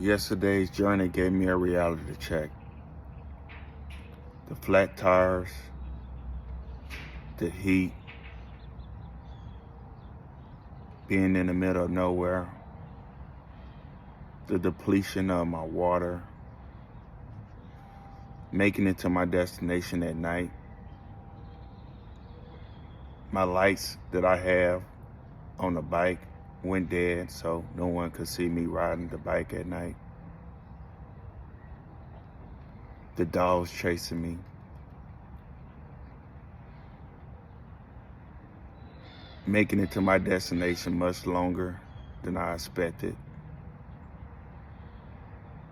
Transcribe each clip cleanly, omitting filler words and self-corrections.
Yesterday's journey gave me a reality check. The flat tires, the heat, being in the middle of nowhere, the depletion of my water, making it to my destination at night, my lights that I have on the bike went dead, so no one could see me riding the bike at night. The dogs chasing me. Making it to my destination much longer than I expected.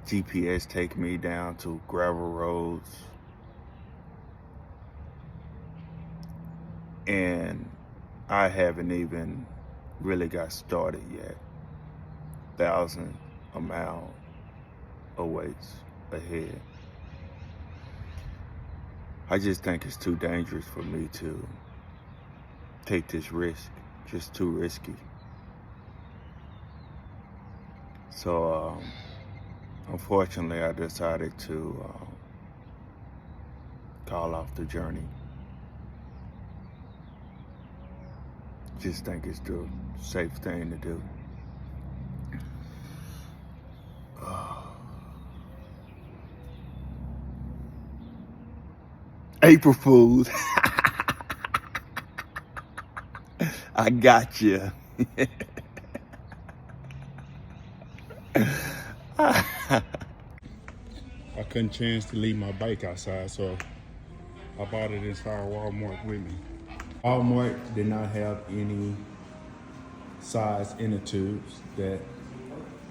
GPS taking me down to gravel roads. And I haven't even really got started yet. Thousands of miles awaits ahead. I just think it's too dangerous for me to take this risk, just too risky. So unfortunately, I decided to call off the journey. Just think it's the safe thing to do. April Fools. I got you. I couldn't chance to leave my bike outside, so I bought it inside Walmart with me. Walmart did not have any size inner tubes that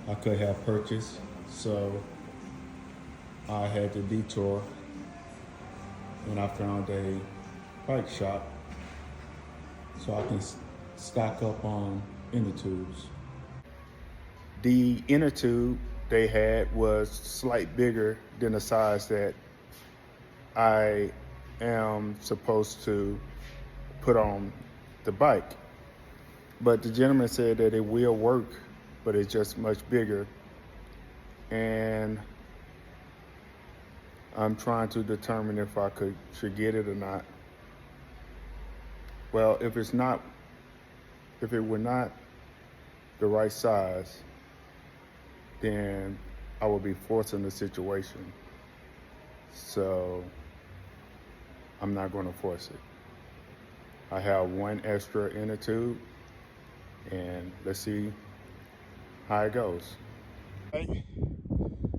I could have purchased, so I had to detour when I found a bike shop so I can stock up on inner tubes. The inner tube they had was slightly bigger than the size that I am supposed to put on the bike. But the gentleman said that it will work, but it's just much bigger. And I'm trying to determine if I should get it or not. Well, if it were not the right size, then I would be forcing the situation. So I'm not going to force it. I have one extra inner tube, and let's see how it goes. Hey,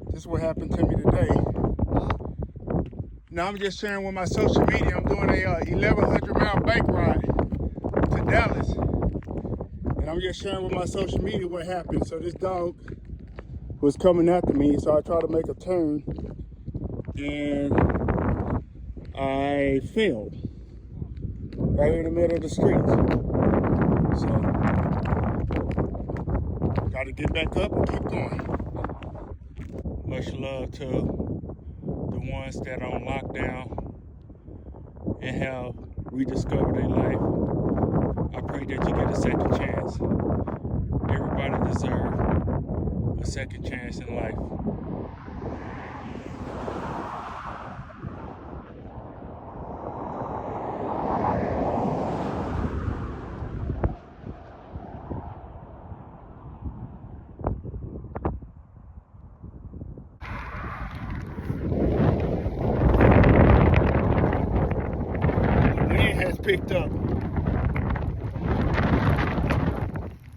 this is what happened to me today. Now I'm just sharing with my social media. I'm doing a 1,100 mile bike ride to Dallas, and I'm just sharing with my social media what happened. So this dog was coming after me, so I tried to make a turn, and I failed right in the middle of the street. So got to get back up and keep going. Much love to the ones that are on lockdown and have rediscovered their life. I pray that you get a second chance. Everybody deserves a second chance in life. The wind has picked up.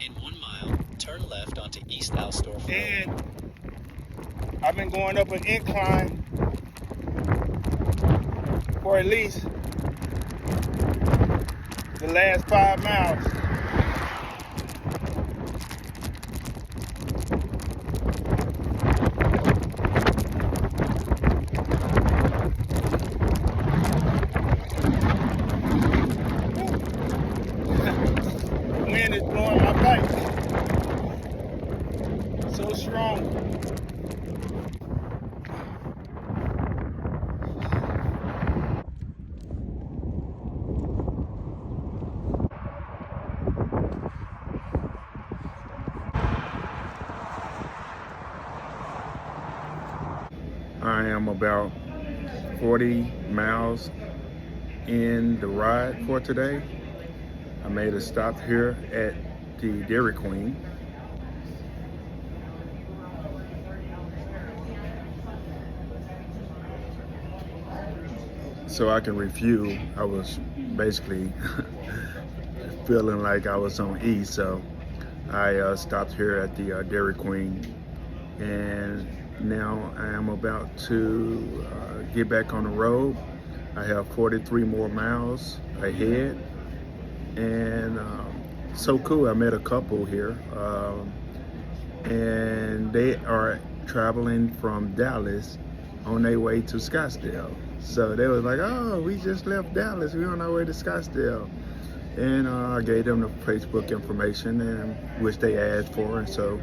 In 1 mile, turn left onto East Alstorf Road. And I've been going up an incline for at least the last 5 miles. The wind is blowing my bike so strong. am about 40 miles in the ride for today. I made a stop here at the Dairy Queen. So I can review. I was basically feeling like I was on E, so I stopped here at the Dairy Queen, and now I am about to get back on the road. I have 43 more miles ahead, and so cool. I met a couple here, and they are traveling from Dallas on their way to Scottsdale. So they was like, oh, we just left Dallas, we're on our way to Scottsdale. And I gave them the Facebook information, and which they asked for, and so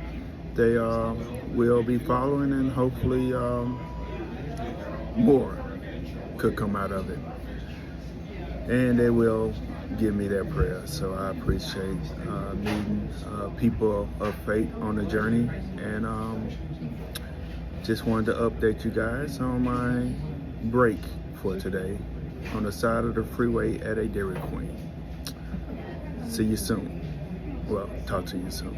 they will be following, and hopefully more could come out of it. And they will give me their prayers. So I appreciate meeting people of faith on the journey, and just wanted to update you guys on my break for today on the side of the freeway at a Dairy Queen. See you soon. Well, talk to you soon.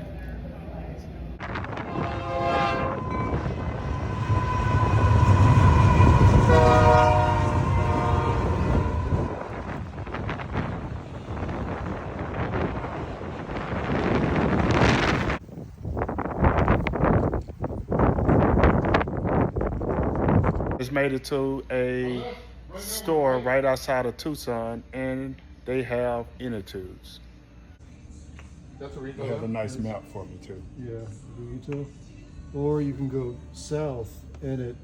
Just made it to a store right outside of Tucson, and they have inner tubes. That's what we They have a nice map for me too. Yeah, Rito. Or you can go south, and at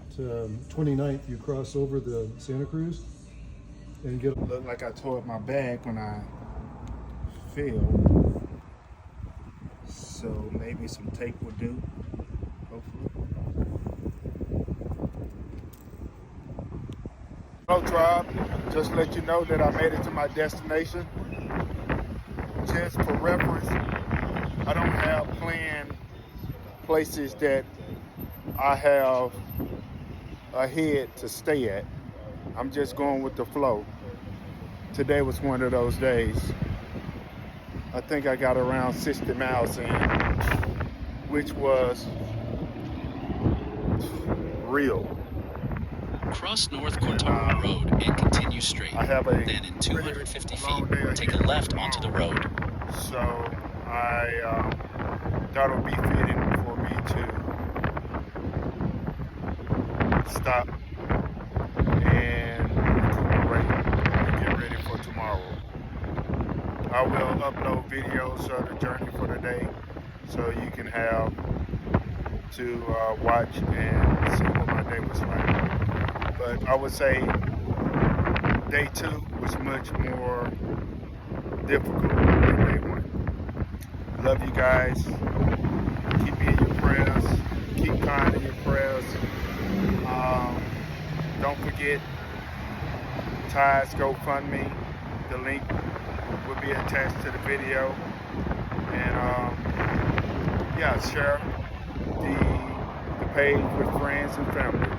29th you cross over the Santa Cruz and get. Looked like I tore up my bag when I fell, so maybe some tape would do, hopefully. Hello, tribe. Just to let you know that I made it to my destination. Just for reference, I don't have planned places that I have ahead to stay at. I'm just going with the flow. Today was one of those days. I think I got around 60 miles in, which was real. Cross North Quintana Road and continue straight. I have a Then in 250 long day feet, take a ahead. left onto the road. So I thought it would be fitting for me to stop and recuperate and get ready for tomorrow. I will upload videos of the journey for the day, so you can have to watch and see what my day was like. But I would say day 2 was much more difficult than day 1. Love you guys. Keep me in your prayers. Keep kind in your prayers. Don't forget Ty's GoFundMe. The link will be attached to the video. And yeah, share the page with friends and family.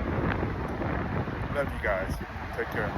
Love you guys. Take care.